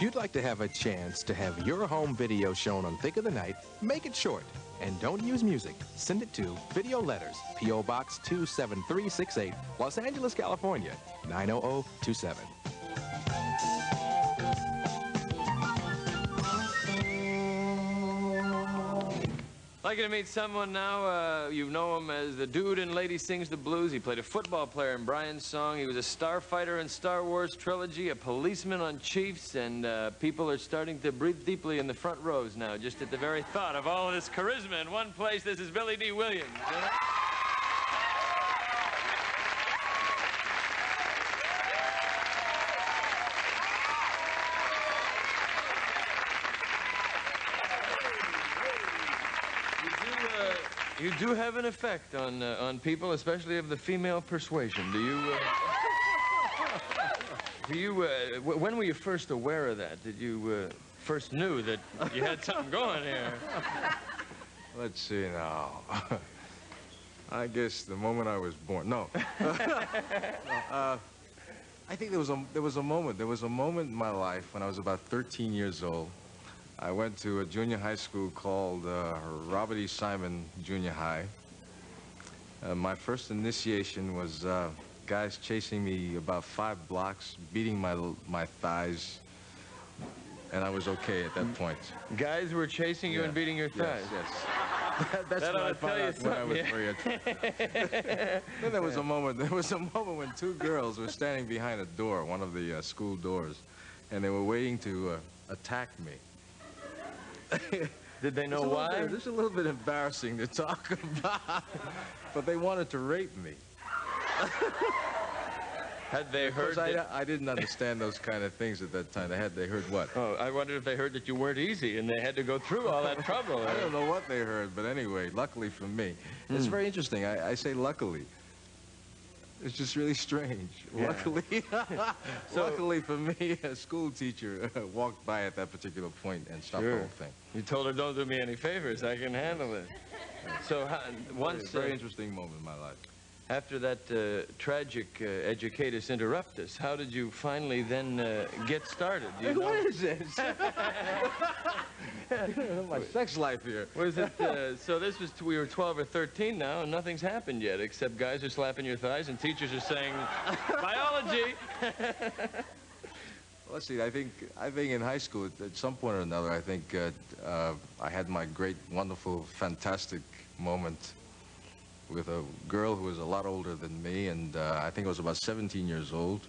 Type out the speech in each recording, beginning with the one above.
you'd like to have a chance to have your home video shown on Thicke of the Night, make it short. And don't use music. Send it to Video Letters, P.O. Box 27368, Los Angeles, California, 90027. I'd like you to meet someone now. You know him as the dude in Lady Sings the Blues. He played a football player in Brian's song. He was a starfighter in Star Wars trilogy, a policeman on Chiefs, and people are starting to breathe deeply in the front rows now, just at the very thought of all of this charisma in one place. This is Billy Dee Williams. You do have an effect on people, especially of the female persuasion. Do you, when were you first aware of that? Did you first knew that you had something going here? Let's see now. I guess the moment I was born. No. I think there was a moment in my life when I was about 13 years old. I went to a junior high school called Robert E. Simon Junior High. My first initiation was guys chasing me about 5 blocks, beating my thighs, and I was okay at that point. Guys were chasing you and beating your thighs? Yes. That's when I found out when I was very attractive. Then there was a moment when 2 girls were standing behind a door, one of the school doors, and they were waiting to attack me. Did they know why? This is a little bit embarrassing to talk about, but they wanted to rape me. Had they heard I didn't understand those kind of things at that time. They heard what? Oh, I wondered if they heard that you weren't easy and they had to go through all that trouble. I don't know what they heard, but anyway, luckily for me. It's very interesting. I say luckily. It's just really strange. Yeah. Luckily for me, a school teacher walked by at that particular point and stopped the whole thing. You told her, don't do me any favors, I can handle it. So once... Very interesting moment in my life. After that tragic educatus interruptus, how did you finally then get started? Do you know? What is this? My sex life here. Was it, so this was, we were 12 or 13 now, and nothing's happened yet, except guys are slapping your thighs and teachers are saying, biology! Let's see, I think in high school, at some point or another, I think I had my great, wonderful, fantastic moment with a girl who was a lot older than me, and I think I was about 17 years old.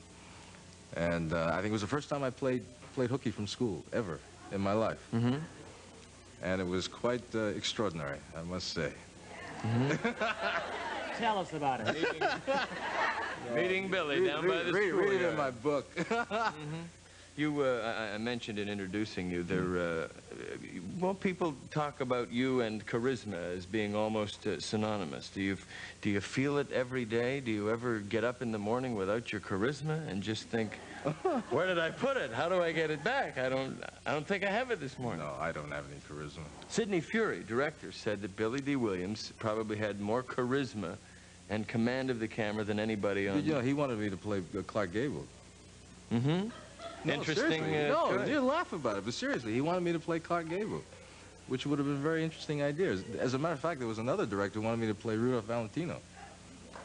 And I think it was the first time I played hooky from school, ever, in my life. Mm-hmm. And it was quite extraordinary, I must say. Mm-hmm. Tell us about it. Meeting Billy down by the school. Read it in my book. Mm-hmm. You, I mentioned in introducing you, there, well, people talk about you and charisma as being almost synonymous. Do you feel it every day? Do you ever get up in the morning without your charisma and just think, where did I put it? How do I get it back? I don't think I have it this morning. No, I don't have any charisma. Sidney Fury, director, said that Billy Dee Williams probably had more charisma and command of the camera than anybody on... You know, he wanted me to play Clark Gable. Mm-hmm. No, interesting. No, you laugh about it, but seriously, he wanted me to play Clark Gable, which would have been a very interesting idea. As a matter of fact, there was another director who wanted me to play Rudolph Valentino.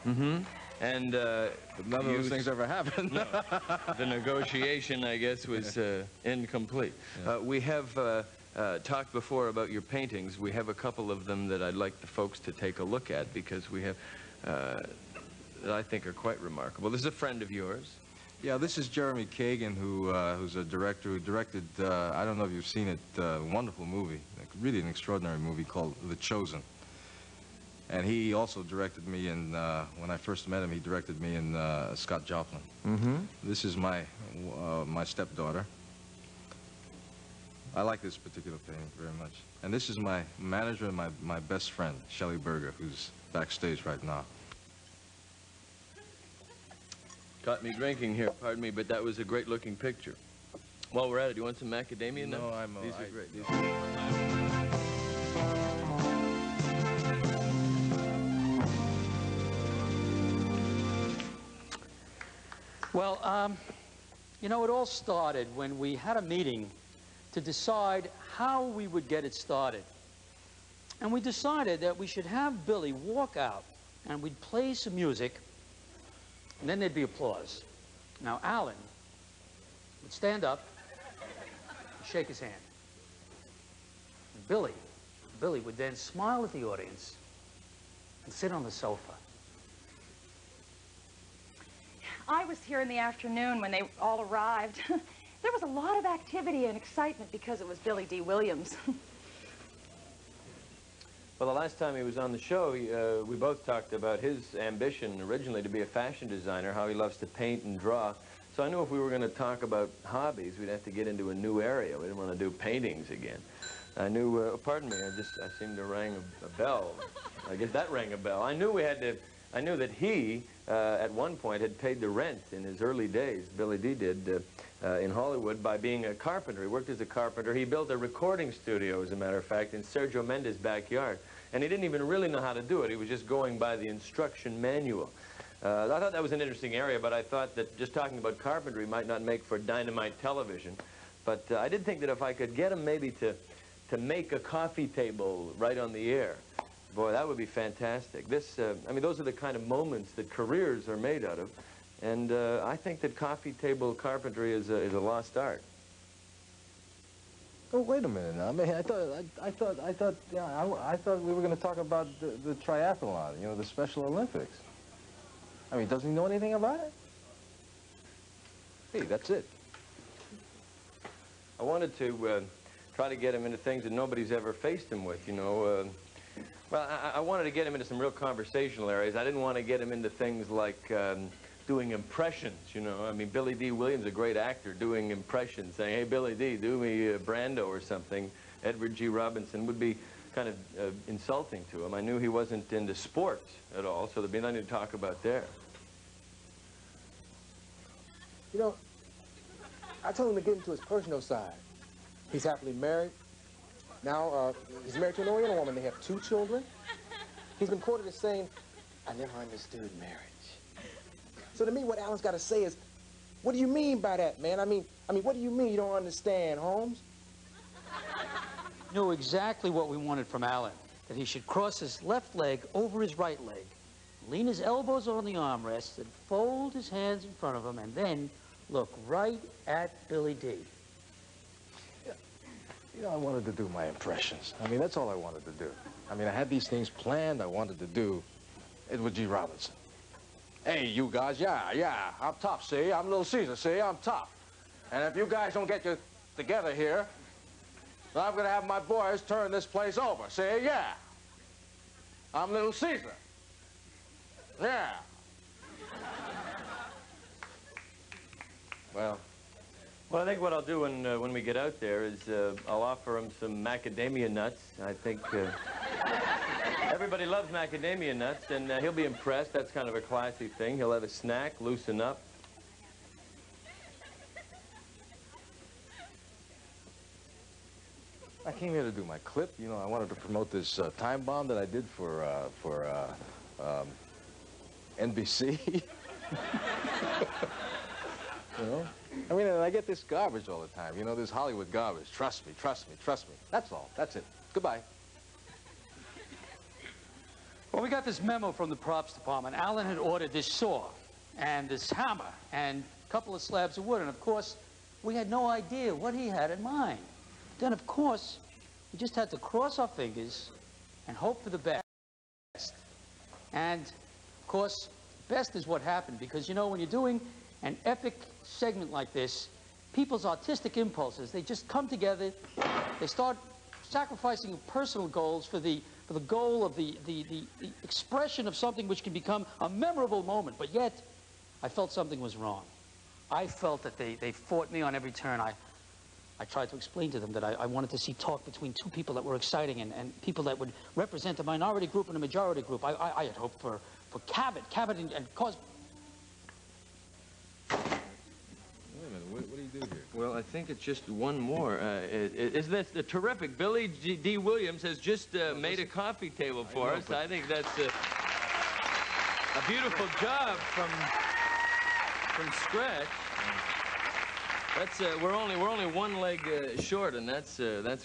Mm-hmm. And none of those things ever happened. No. The negotiation, I guess, was incomplete. Yeah. We have talked before about your paintings. We have a couple of them that I'd like the folks to take a look at because we have that I think are quite remarkable. This is a friend of yours. Yeah, this is Jeremy Kagan, who's a director who directed, I don't know if you've seen it, a wonderful movie, really an extraordinary movie called The Chosen. And he also directed me in, when I first met him, he directed me in Scott Joplin. Mm-hmm. This is my stepdaughter. I like this particular painting very much. And this is my manager and my best friend, Shelley Berger, who's backstage right now. Caught me drinking here, pardon me, but that was a great-looking picture. While we're at it, do you want some macadamia now? No, I'm... These are great. These are... Well, You know, it all started when we had a meeting to decide how we would get it started. And we decided that we should have Billy walk out and we'd play some music, and then there'd be applause. Now, Alan would stand up and shake his hand. And Billy would then smile at the audience and sit on the sofa. I was here in the afternoon when they all arrived. There was a lot of activity and excitement because it was Billy Dee Williams. Well, the last time he was on the show, we both talked about his ambition originally to be a fashion designer, how he loves to paint and draw. So I knew if we were going to talk about hobbies, we'd have to get into a new area. We didn't want to do paintings again. I knew, pardon me, I seemed to ring a bell. I guess that rang a bell. I knew that he, at one point, had paid the rent in his early days, Billy Dee did, in Hollywood, by being a carpenter. He worked as a carpenter. He built a recording studio, as a matter of fact, in Sergio Mendes' backyard. And he didn't even really know how to do it. He was just going by the instruction manual. I thought that was an interesting area, but I thought that just talking about carpentry might not make for dynamite television. But I did think that if I could get him maybe to make a coffee table right on the air, boy, that would be fantastic. I mean, those are the kind of moments that careers are made out of. And I think that coffee table carpentry is a lost art. Oh, wait a minute now. I mean, I thought we were going to talk about the triathlon, you know, the Special Olympics. I mean, doesn't he know anything about it? Hey, that's it. I wanted to try to get him into things that nobody's ever faced him with, you know. Well, I wanted to get him into some real conversational areas. I didn't want to get him into things like doing impressions, you know. I mean, Billy Dee Williams, a great actor, doing impressions, saying, hey, Billy Dee, do me Brando or something. Edward G. Robinson would be kind of insulting to him. I knew he wasn't into sports at all, so there'd be nothing to talk about there. You know, I told him to get into his personal side. He's happily married. Now, he's married to an Oriental woman. They have 2 children. He's been quoted as saying, I never understood marriage. So to me, what Alan's got to say is, what do you mean by that, man? I mean, what do you mean you don't understand, Holmes? Knew exactly what we wanted from Alan, that he should cross his left leg over his right leg, lean his elbows on the armrests, and fold his hands in front of him, and then look right at Billy Dee. You know, I wanted to do my impressions. I mean, that's all I wanted to do. I mean, I had these things planned. I wanted to do Edward G. Robinson. Hey, you guys, yeah, I'm tough, see? I'm Little Caesar, see? I'm tough. And if you guys don't get your together here, then I'm going to have my boys turn this place over, see? Yeah. I'm Little Caesar. Yeah. Well, I think what I'll do when we get out there is I'll offer him some macadamia nuts. I think everybody loves macadamia nuts, and he'll be impressed. That's kind of a classy thing. He'll have a snack, loosen up. I came here to do my clip. You know, I wanted to promote this time bomb that I did for NBC. You know? I mean, and I get this garbage all the time. You know, this Hollywood garbage. Trust me, trust me, trust me. That's all. That's it. Goodbye. Well, we got this memo from the props department. Alan had ordered this saw and this hammer and a couple of slabs of wood. And, of course, we had no idea what he had in mind. Then, of course, we just had to cross our fingers and hope for the best. And, of course, best is what happened. Because, you know, when you're doing an epic segment like this, people's artistic impulses, they just come together. They start sacrificing personal goals for the goal of the expression of something which can become a memorable moment. But yet, I felt something was wrong. I felt that they fought me on every turn. I tried to explain to them that I wanted to see talk between 2 people that were exciting and people that would represent a minority group and a majority group. I had hoped for Cabot and cause... What do you do here? Well, I think it's just one more. Isn't that the terrific? Billy Dee Williams has just made a coffee table for us. I think that's a beautiful job from scratch. That's we're only one leg short, and that's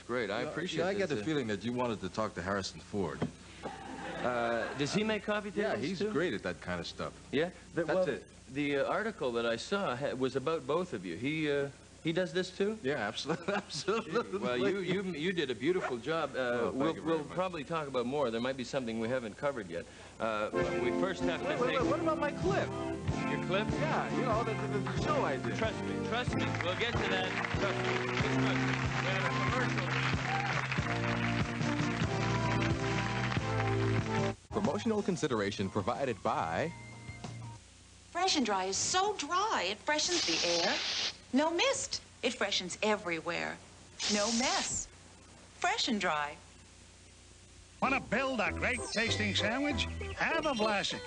great. I appreciate it. I get the feeling that you wanted to talk to Harrison Ford. Does he make coffee tables Yeah, he's too? great at that kind of stuff. Yeah, That's it. The article that I saw was about both of you. He does this too? Yeah, absolutely, absolutely. Well, you did a beautiful job. We'll much. probably talk about more. There might be something we haven't covered yet. We first have to take... What about my clip? Your clip? Yeah, you know, the show I did. Trust me. We'll get to that. Trust me. Just trust me. We have a commercial. Promotional consideration provided by... Fresh and Dry is so dry, it freshens the air. No mist. It freshens everywhere. No mess. Fresh and Dry. Want to build a great tasting sandwich? Have a Vlasic.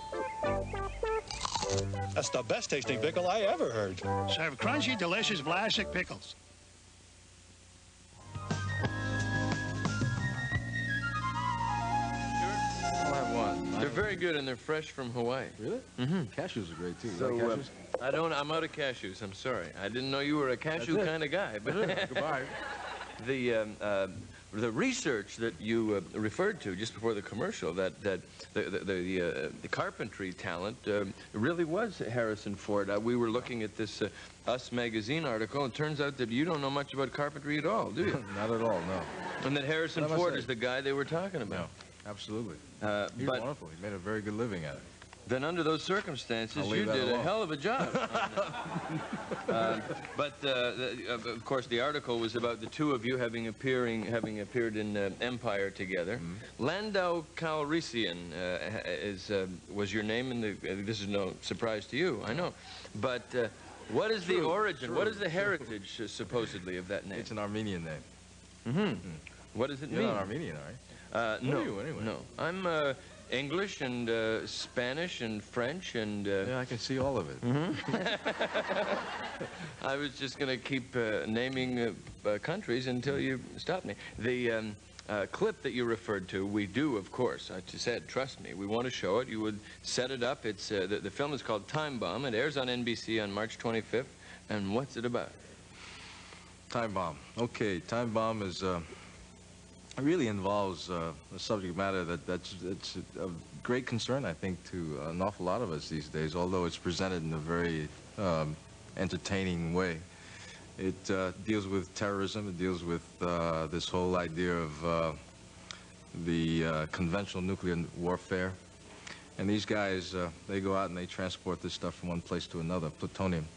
That's the best tasting pickle I ever heard. Serve crunchy, delicious Vlasic pickles. I'll have one. They're very good, and they're fresh from Hawaii. Really? Mm-hmm. Cashews are great, too. You So, like cashews? I'm out of cashews. I'm sorry. I didn't know you were a cashew That's it. kind of guy. But Goodbye. the research that you referred to just before the commercial, that the carpentry talent really was Harrison Ford. We were looking at this Us magazine article, and it turns out that you don't know much about carpentry at all, do you? Not at all, no. And that Harrison What am I Ford saying? is the guy they were talking No, about. absolutely. He's But wonderful. He made a very good living at it. then under those circumstances, I'll you leave that did a alone. hell of a job. Of course, the article was about the two of you having appeared in Empire together. Mm-hmm. Landau Calrissian was your name in the. This is no surprise to you, I know. But what is the origin? What is the heritage, supposedly, of that name? It's an Armenian name. Mm-hmm. What does it You're mean? not Armenian, all right? No, are you, anyway? no. I'm English and Spanish and French and... Yeah, I can see all of it. I was just going to keep naming countries until you stopped me. The clip that you referred to, we do, of course. I just said, trust me, we want to show it. You would set it up. It's the film is called Time Bomb. It airs on NBC on March 25th. And what's it about? Time Bomb. Okay, Time Bomb is... It really involves a subject matter that's of great concern, I think, to an awful lot of us these days, although it's presented in a very entertaining way. It deals with terrorism. It deals with this whole idea of the conventional nuclear warfare. And these guys, they go out and they transport this stuff from one place to another, plutonium.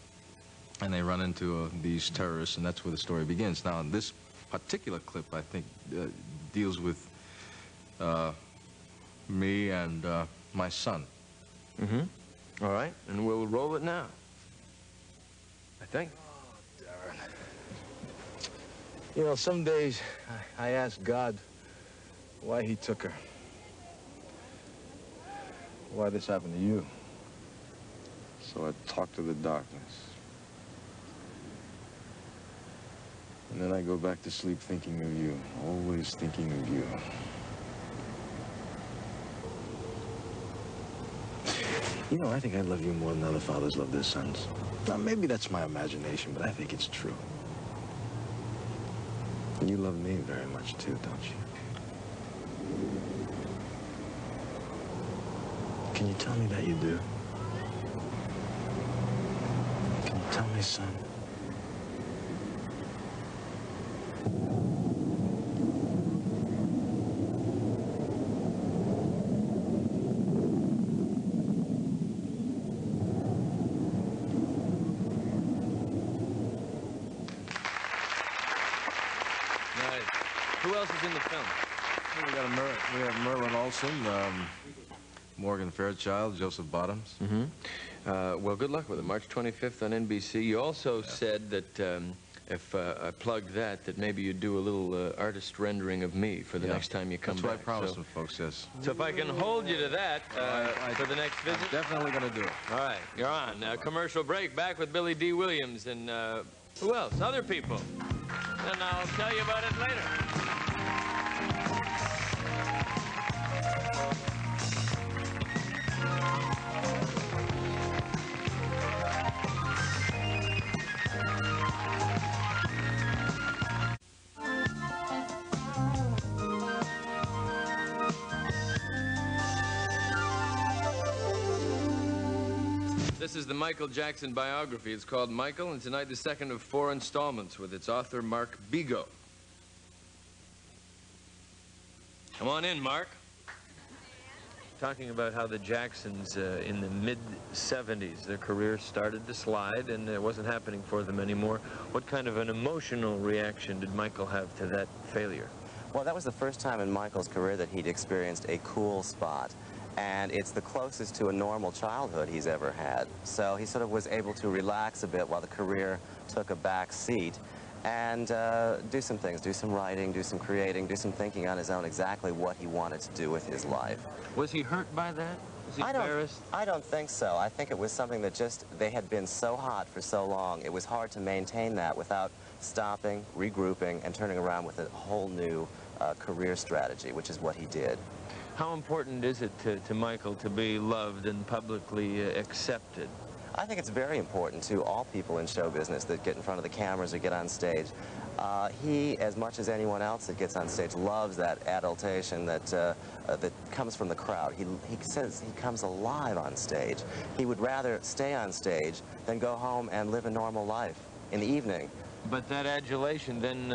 And they run into these terrorists, and that's where the story begins. Now, in this particular clip, I think, deals with me and my son. Mm-hmm. All right, and we'll roll it now. I think. Oh, Darren. You know, some days I ask God why he took her. Why this happened to you. So I talk to the darkness. And then I go back to sleep thinking of you, always thinking of you. You know, I think I love you more than other fathers love their sons. Now, maybe that's my imagination, but I think it's true. And you love me very much, too, don't you? Can you tell me that you do? Can you tell me, son? Who else is in the film? We have Merlin Olsen, Morgan Fairchild, Joseph Bottoms. Mm-hmm. Well, good luck with it. March 25th on NBC. You also said that if I plugged that maybe you'd do a little artist rendering of me for the next time you come back. That's what I promised them, folks, yes. So if I can hold you to that for the next visit. I'm definitely going to do it. All right, you're on. Commercial break, back with Billy Dee Williams and who else? Other people. And I'll tell you about it later. This is the Michael Jackson biography. It's called Michael, and tonight the second of 4 installments with its author, Mark Bigot. Come on in, Mark. Talking about how the Jacksons, in the mid-'70s, their career started to slide, and it wasn't happening for them anymore. What kind of an emotional reaction did Michael have to that failure? Well, that was the first time in Michael's career that he'd experienced a cool spot. And it's the closest to a normal childhood he's ever had. So he sort of was able to relax a bit while the career took a back seat and do some things, do some writing, do some creating, do some thinking on his own exactly what he wanted to do with his life. Was he hurt by that? Was he embarrassed? I don't think so. I think it was something that just, they had been so hot for so long, it was hard to maintain that without stopping, regrouping, and turning around with a whole new career strategy, which is what he did. How important is it to Michael to be loved and publicly accepted? I think it's very important to all people in show business that get in front of the cameras or get on stage. He, as much as anyone else that gets on stage, loves that adulation that that comes from the crowd. He says he comes alive on stage. He would rather stay on stage than go home and live a normal life in the evening. But that adulation then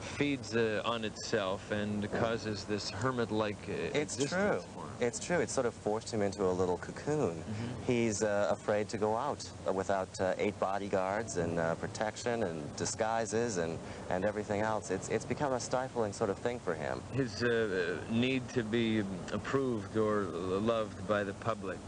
feeds on itself and causes this hermit-like existence for him. It's true. It's sort of forced him into a little cocoon. Mm-hmm. He's afraid to go out without 8 bodyguards and protection and disguises and everything else. It's become a stifling sort of thing for him. His need to be approved or loved by the public,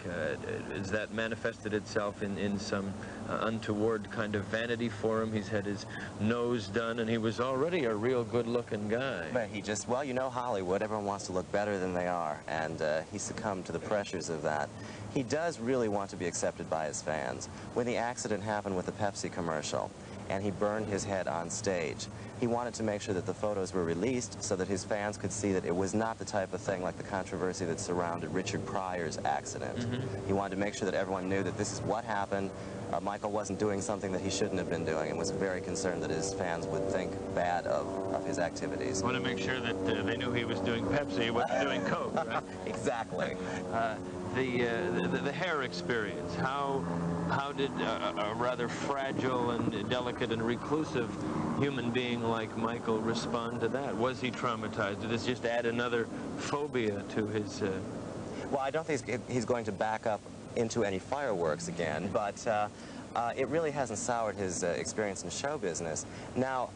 has that manifested itself in some untoward kind of vanity for him? He's had his nose done, and he was already a real good-looking guy. But he just, well, you know Hollywood, everyone wants to look better than they are, and he succumbed to the pressures of that. He does really want to be accepted by his fans. When the accident happened with the Pepsi commercial, and he burned his head on stage, he wanted to make sure that the photos were released so that his fans could see that it was not the type of thing like the controversy that surrounded Richard Pryor's accident. Mm-hmm. He wanted to make sure that everyone knew that this is what happened. Michael wasn't doing something that he shouldn't have been doing, and was very concerned that his fans would think bad of his activities. I want to make sure that they knew he was doing Pepsi, he wasn't doing Coke, right? Exactly. The hair experience, how did a rather fragile and delicate and reclusive human being like Michael respond to that? Was he traumatized? Did this just add another phobia to his... Well, I don't think he's going to back up into any fireworks again, but it really hasn't soured his experience in show business. Now,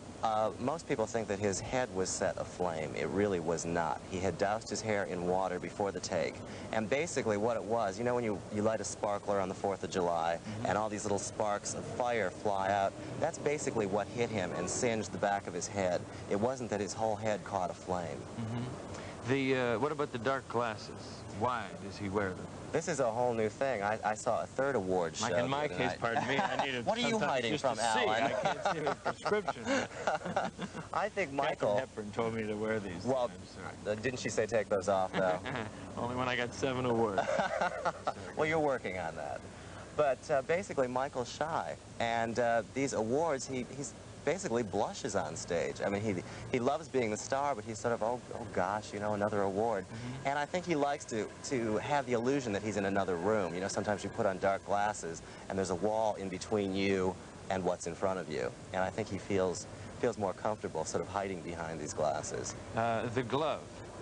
most people think that his head was set aflame. It really was not. He had doused his hair in water before the take. And basically what it was, you know when you light a sparkler on the 4th of July, mm-hmm. and all these little sparks of fire fly out, that's basically what hit him and singed the back of his head. It wasn't that his whole head caught aflame. Mm-hmm. What about the dark glasses? Why does he wear them? This is a whole new thing. I saw a 3rd award show. In my case, pardon me, I needed what are you hiding from, Alan? I can't see the prescription. I think Michael... Catherine Hepburn told me to wear these. Well, didn't she say take those off, though? Only when I got 7 awards. Well, you're working on that. But basically, Michael's shy. And these awards, he's basically blushes on stage. I mean, he loves being the star, but he's sort of, oh gosh, you know, another award. Mm-hmm. And I think he likes to have the illusion that he's in another room. You know, sometimes you put on dark glasses, and there's a wall in between you and what's in front of you. And I think he feels more comfortable sort of hiding behind these glasses. The glove,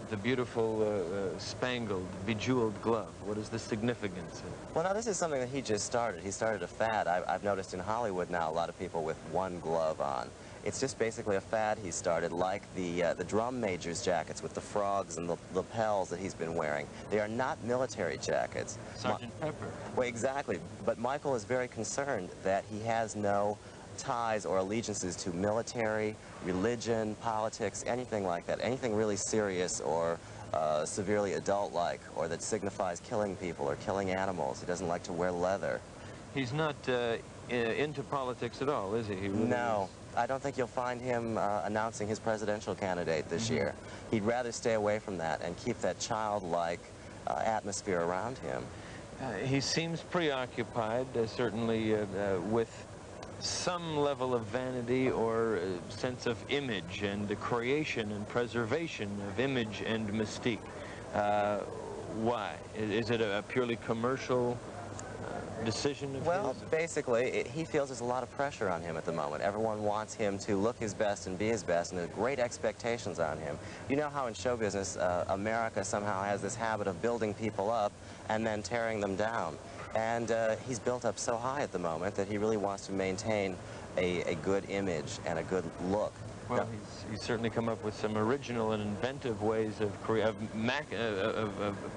the beautiful spangled, bejeweled glove. What is the significance of it? Well, now, this is something that he just started. He started a fad. I've noticed in Hollywood now a lot of people with one glove on. It's just basically a fad he started, like the drum major's jackets with the frogs and the lapels that he's been wearing. They are not military jackets. Sergeant Pepper. Well, exactly. But Michael is very concerned that he has no ties or allegiances to military, religion, politics, anything like that. Anything really serious or severely adult-like, or that signifies killing people or killing animals. He doesn't like to wear leather. He's not into politics at all, is he? No. I don't think you'll find him announcing his presidential candidate this year. He'd rather stay away from that and keep that childlike atmosphere around him. He seems preoccupied, certainly with some level of vanity or sense of image and the creation and preservation of image and mystique. Why? Is it a purely commercial decision of Well, his? basically, he feels there's a lot of pressure on him at the moment. Everyone wants him to look his best and be his best, and there's great expectations on him. You know how in show business, America somehow has this habit of building people up and then tearing them down. And he's built up so high at the moment that he really wants to maintain a good image and a good look. Well, he's certainly come up with some original and inventive ways of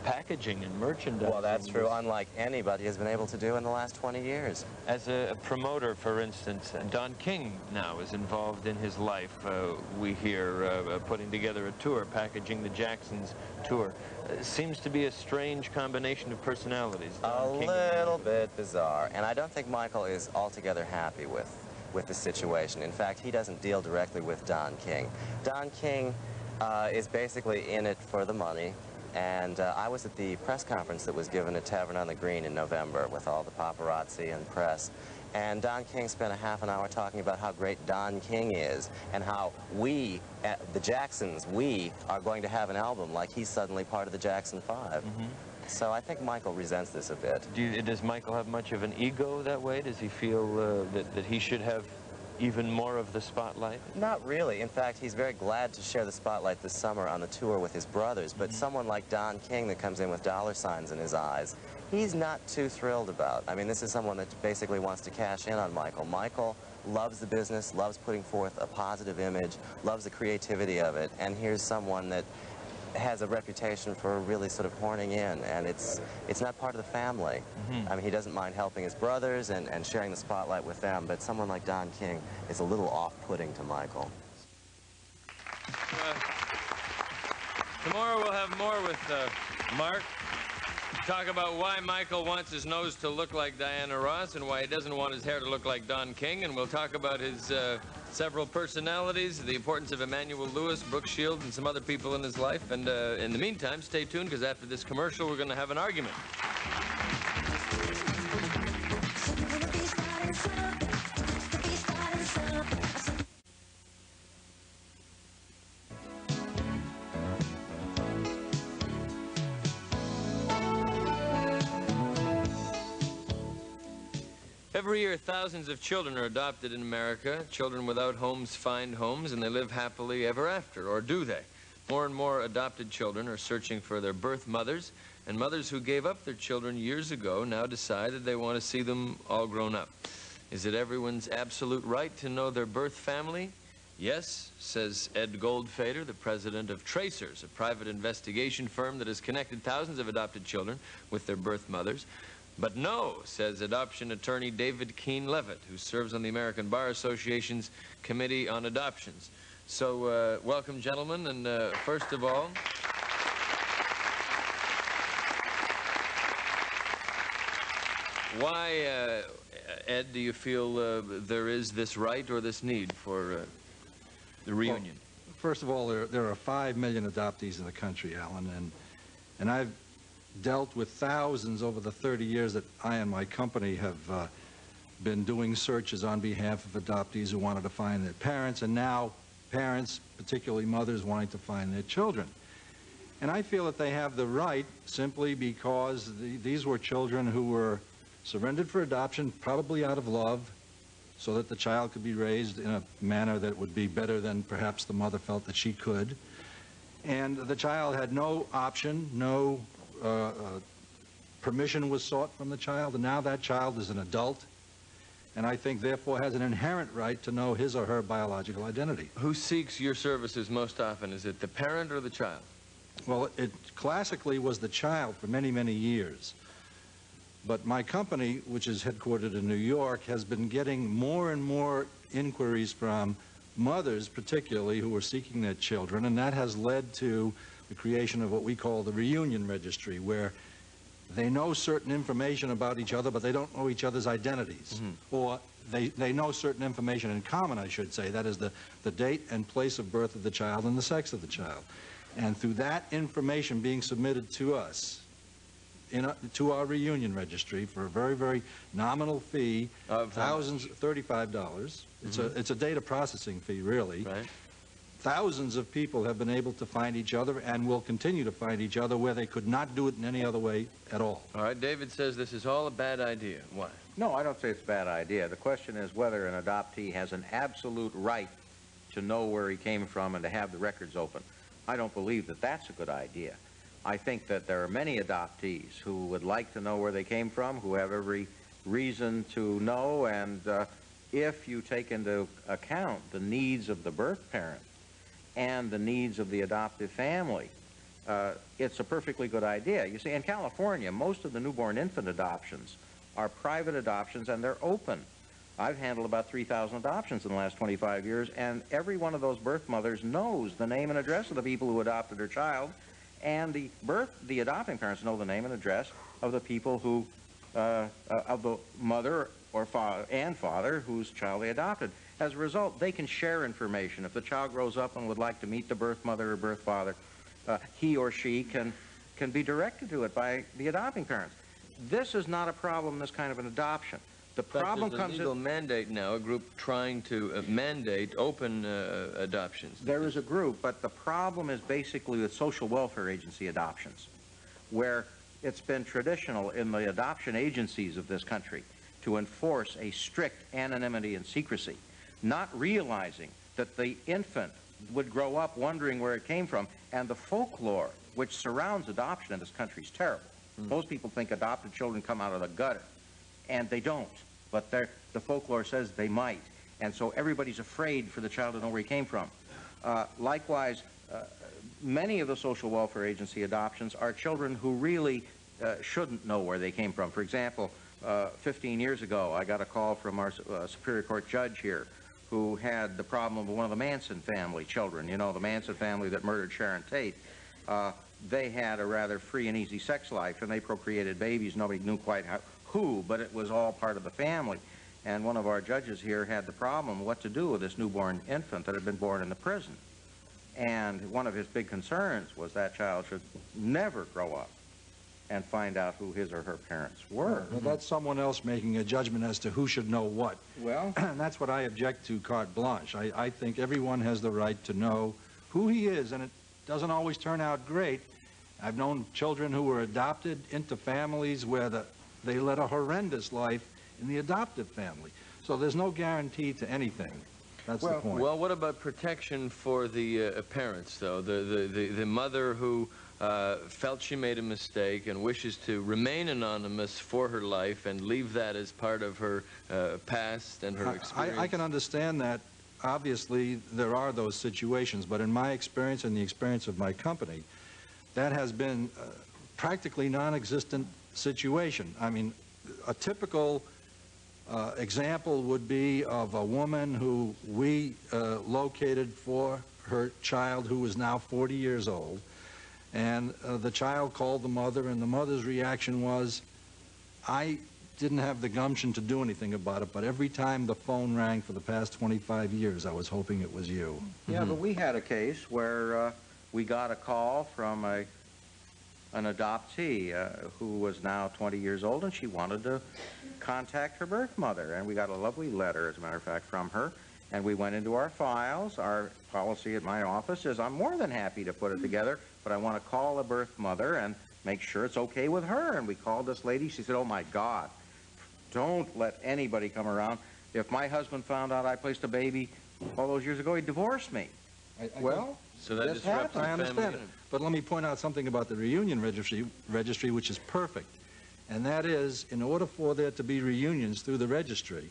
packaging and merchandising. Well, that's true, unlike anybody has been able to do in the last 20 years. As a promoter, for instance, Don King now is involved in his life. We hear putting together a tour, packaging the Jacksons tour. Seems to be a strange combination of personalities. A little bit bizarre, and I don't think Michael is altogether happy with the situation. In fact, he doesn't deal directly with Don King. Don King is basically in it for the money, and I was at the press conference that was given at Tavern on the Green in November with all the paparazzi and press, and Don King spent a half an hour talking about how great Don King is and how we, the Jacksons, we are going to have an album like he's suddenly part of the Jackson 5. Mm-hmm. So I think Michael resents this a bit. Does Michael have much of an ego that way? Does he feel that he should have even more of the spotlight? Not really. In fact, he's very glad to share the spotlight this summer on the tour with his brothers, but someone like Don King that comes in with dollar signs in his eyes, he's not too thrilled about. I mean, this is someone that basically wants to cash in on Michael. Michael loves the business, loves putting forth a positive image, loves the creativity of it, and here's someone that has a reputation for really sort of horning in, and it's not part of the family. Mm-hmm. I mean, he doesn't mind helping his brothers and sharing the spotlight with them, but someone like Don King is a little off-putting to Michael. Tomorrow we'll have more with Mark. Talk about why Michael wants his nose to look like Diana Ross and why he doesn't want his hair to look like Don King, and we'll talk about his several personalities, the importance of Emmanuel Lewis, Brooke Shields, and some other people in his life. And in the meantime, stay tuned, because after this commercial, we're going to have an argument. Every year, thousands of children are adopted in America. Children without homes find homes, and they live happily ever after, or do they? More and more adopted children are searching for their birth mothers, and mothers who gave up their children years ago now decide that they want to see them all grown up. Is it everyone's absolute right to know their birth family? Yes, says Ed Goldfader, the president of Tracers, a private investigation firm that has connected thousands of adopted children with their birth mothers. But no, says adoption attorney David Keene-Levitt, who serves on the American Bar Association's Committee on Adoptions. So, welcome, gentlemen, and first of all, why, Ed, do you feel there is this right or this need for the reunion? Well, first of all, there are 5 million adoptees in the country, Alan, and I've dealt with thousands over the 30 years that I and my company have been doing searches on behalf of adoptees who wanted to find their parents, and now parents, particularly mothers, wanting to find their children. And I feel that they have the right simply because these were children who were surrendered for adoption, probably out of love, so that the child could be raised in a manner that would be better than perhaps the mother felt that she could. And the child had no option, no permission was sought from the child, and now that child is an adult, and I think therefore has an inherent right to know his or her biological identity. Who seeks your services most often? Is it the parent or the child? Well, it classically was the child for many, many years. But my company, which is headquartered in New York, has been getting more and more inquiries from mothers, particularly, who are seeking their children, and that has led to the creation of what we call the reunion registry, where they know certain information about each other, but they don't know each other's identities. Mm-hmm. Or they know certain information in common, I should say. That is the date and place of birth of the child and the sex of the child. And through that information being submitted to us, to our reunion registry for a very, very nominal fee of $35. It's a data processing fee, really. Right. thousands of people have been able to find each other and will continue to find each other where they could not do it in any other way at all. All right, David says this is all a bad idea. Why? No, I don't say it's a bad idea. The question is whether an adoptee has an absolute right to know where he came from and to have the records open. I don't believe that that's a good idea. I think that there are many adoptees who would like to know where they came from, who have every reason to know, and if you take into account the needs of the birth parent and the needs of the adoptive family, it's a perfectly good idea. You see, in California, most of the newborn infant adoptions are private adoptions, and they're open. I've handled about 3,000 adoptions in the last 25 years, and every one of those birth mothers knows the name and address of the people who adopted her child, and the adopting parents know the name and address of the people who, of the mother or father whose child they adopted. As a result, they can share information. If the child grows up and would like to meet the birth mother or birth father, he or she can be directed to it by the adopting parents. This is not a problem in this kind of an adoption. The problem comes in... There's a legal mandate now, a group trying to mandate open adoptions. There is a group, but the problem is basically with social welfare agency adoptions, where it's been traditional in the adoption agencies of this country to enforce a strict anonymity and secrecy, not realizing that the infant would grow up wondering where it came from, and the folklore which surrounds adoption in this country is terrible. Most people think adopted children come out of the gutter, and they don't. But the folklore says they might, and so everybody's afraid for the child to know where he came from. Likewise, many of the social welfare agency adoptions are children who really shouldn't know where they came from. For example, 15 years ago, I got a call from our Superior Court judge here who had the problem of one of the Manson family children. You know, the Manson family that murdered Sharon Tate. They had a rather free and easy sex life, and they procreated babies. Nobody knew quite who, but it was all part of the family. And one of our judges here had the problem what to do with this newborn infant that had been born in the prison. And one of his big concerns was that child should never grow up and find out who his or her parents were. Well, that's someone else making a judgment as to who should know what. Well, and that's what I object to, carte blanche. I think everyone has the right to know who he is, and it doesn't always turn out great. I've known children who were adopted into families where they led a horrendous life in the adoptive family. So there's no guarantee to anything. That's the point. Well, what about protection for the parents, though? The mother who felt she made a mistake and wishes to remain anonymous for her life and leave that as part of her past and her experience? I can understand that. Obviously, there are those situations, but in my experience and the experience of my company, that has been practically non-existent situation. I mean, a typical example would be of a woman who we located for her child who is now 40 years old, and the child called the mother, and the mother's reaction was, I didn't have the gumption to do anything about it, but every time the phone rang for the past 25 years, I was hoping it was you. Yeah, but we had a case where we got a call from an adoptee who was now 20 years old, and she wanted to contact her birth mother. And we got a lovely letter, as a matter of fact, from her. And we went into our files. Our policy at my office is I'm more than happy to put it together, but I want to call the birth mother and make sure it's okay with her. And we called this lady. She said, oh, my God, don't let anybody come around. If my husband found out I placed a baby all those years ago, he'd divorce me. Well, so that disrupts I understand it. But let me point out something about the reunion registry, which is perfect. And that is, in order for there to be reunions through the registry,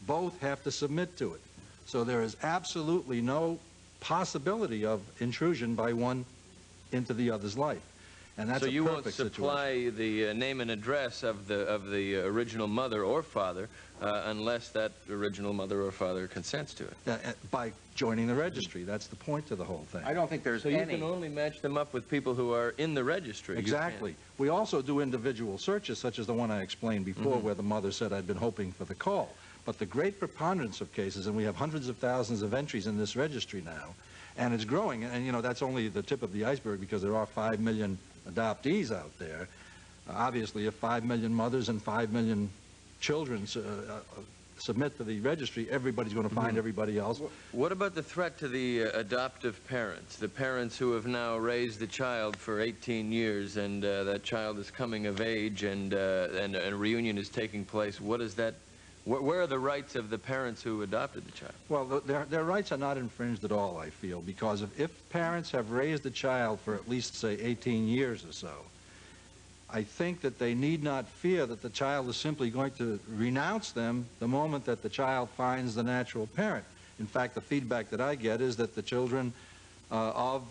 both have to submit to it. So there is absolutely no possibility of intrusion by one into the other's life. And that's so you won't situation. supply the name and address of the original mother or father unless that original mother or father consents to it. By joining the registry. That's the point to the whole thing. I don't think there's any. So you can only match them up with people who are in the registry. Exactly. We also do individual searches, such as the one I explained before, where the mother said, I'd been hoping for the call. But the great preponderance of cases, and we have hundreds of thousands of entries in this registry now, and it's growing, and you know, that's only the tip of the iceberg because there are 5 million adoptees out there. Obviously, if 5 million mothers and 5 million children submit to the registry, everybody's going to find everybody else. What about the threat to the adoptive parents, the parents who have now raised the child for 18 years and that child is coming of age and a reunion is taking place? What is that? Where are the rights of the parents who adopted the child? Well, their rights are not infringed at all, I feel, because if parents have raised a child for at least, say, 18 years or so, I think that they need not fear that the child is simply going to renounce them the moment that the child finds the natural parent. In fact, the feedback that I get is that the children of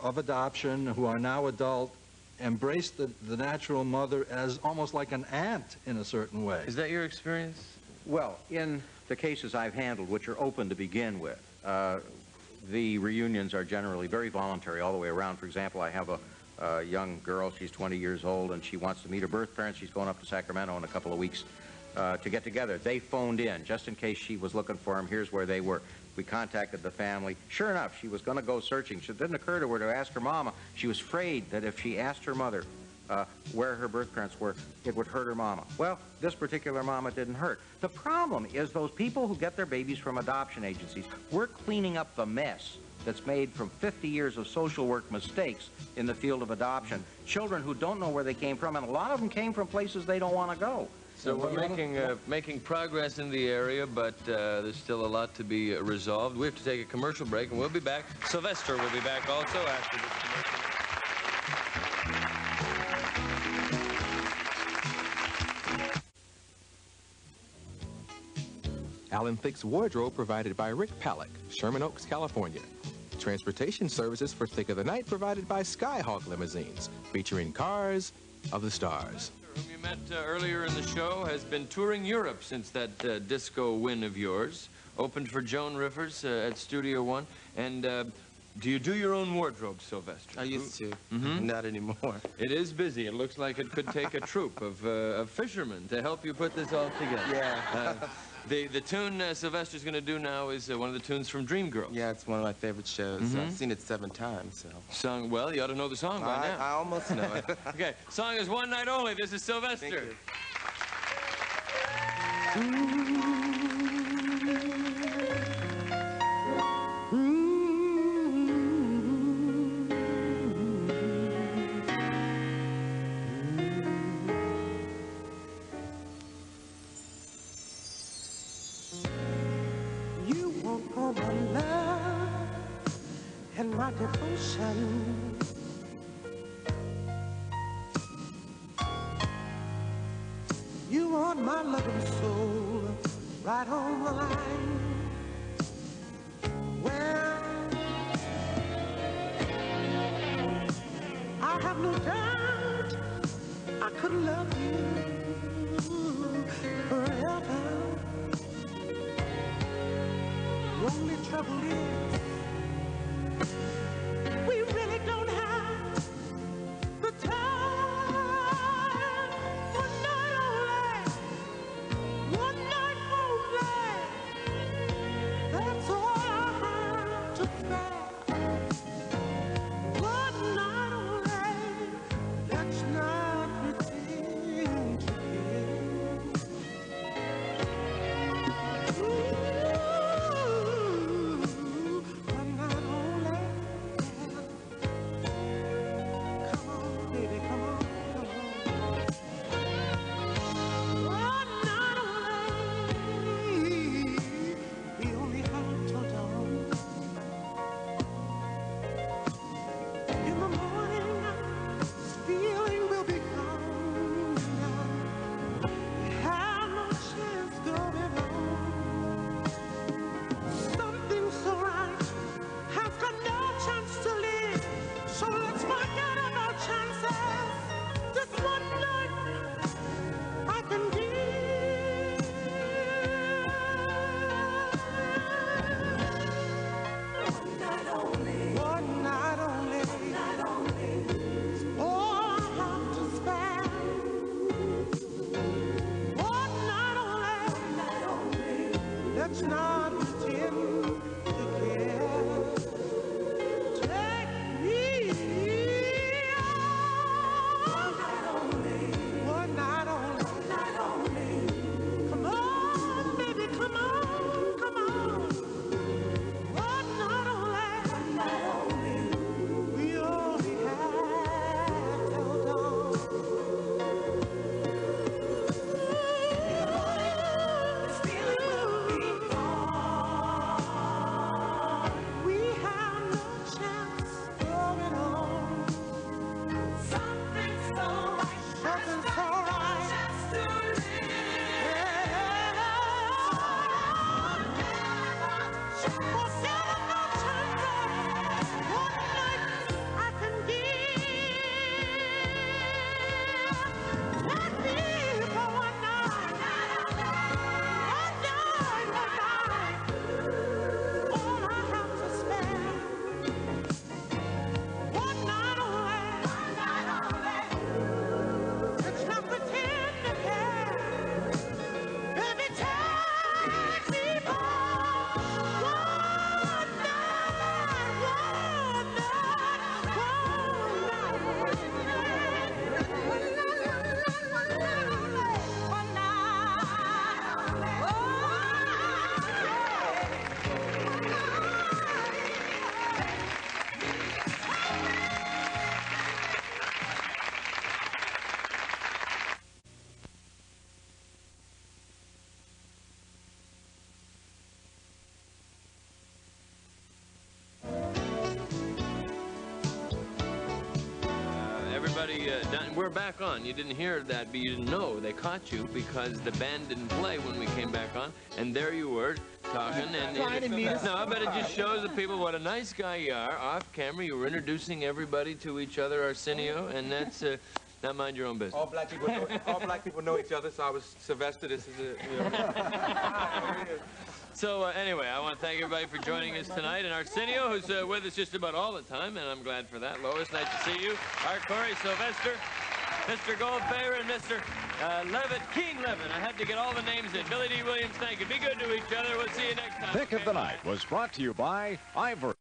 adoption who are now adult embrace the natural mother as almost like an aunt in a certain way. Is that your experience? Well, in the cases I've handled, which are open to begin with, the reunions are generally very voluntary all the way around. For example, I have a young girl, she's 20 years old, and she wants to meet her birth parents. She's going up to Sacramento in a couple of weeks to get together. They phoned in just in case she was looking for them. Here's where they were. We contacted the family. Sure enough, she was going to go searching. It didn't occur to her to ask her mama. She was afraid that if she asked her mother where her birth parents were, it would hurt her mama. Well, this particular mama didn't hurt. The problem is those people who get their babies from adoption agencies, we're cleaning up the mess that's made from 50 years of social work mistakes in the field of adoption. Children who don't know where they came from, and a lot of them came from places they don't want to go. So we're making progress in the area, but there's still a lot to be resolved. We have to take a commercial break, and we'll be back. Sylvester will be back also after this commercial. Alan Thicke's wardrobe provided by Rick Palak, Sherman Oaks, California. Transportation services for Thicke of the Night provided by Skyhawk Limousines, featuring cars of the stars. Whom you met earlier in the show has been touring Europe since that disco win of yours. Opened for Joan Rivers at Studio One. And do you do your own wardrobe, Sylvester? I used to. Not anymore. It is busy. It looks like it could take a troupe of fishermen to help you put this all together. Yeah. The tune Sylvester's going to do now is one of the tunes from Dreamgirls. Yeah, it's one of my favorite shows. I've seen it 7 times. So. Song, well, you ought to know the song by now. I almost know it. Okay, song is One Night Only. This is Sylvester. Thank you. all my love and my devotion. You want my loving soul right on the line. Well, I have no doubt I could love you forever. The only trouble is we really don't have the time. One night only, one night only. That's all I have to bear. One night only. Let's not pretend to care. Ooh, one night only. we're back on. You didn't hear that, but you didn't know. They caught you because the band didn't play when we came back on, and there you were talking. And no, but it just shows the people what a nice guy you are. Off camera, you were introducing everybody to each other, Arsenio, and that's now mind your own business. All black people know each other. So I was Sylvester. This is So anyway, I want to thank everybody for joining us tonight. And Arsenio, who's with us just about all the time, and I'm glad for that. Lois, nice to see you. Art Corey, Sylvester, Mr. Goldfaber, and Mr. Levitt, King Levitt. I had to get all the names in. Billy Dee Williams, thank you. Be good to each other. We'll see you next time. Thicke of the Night was brought to you by Ivor.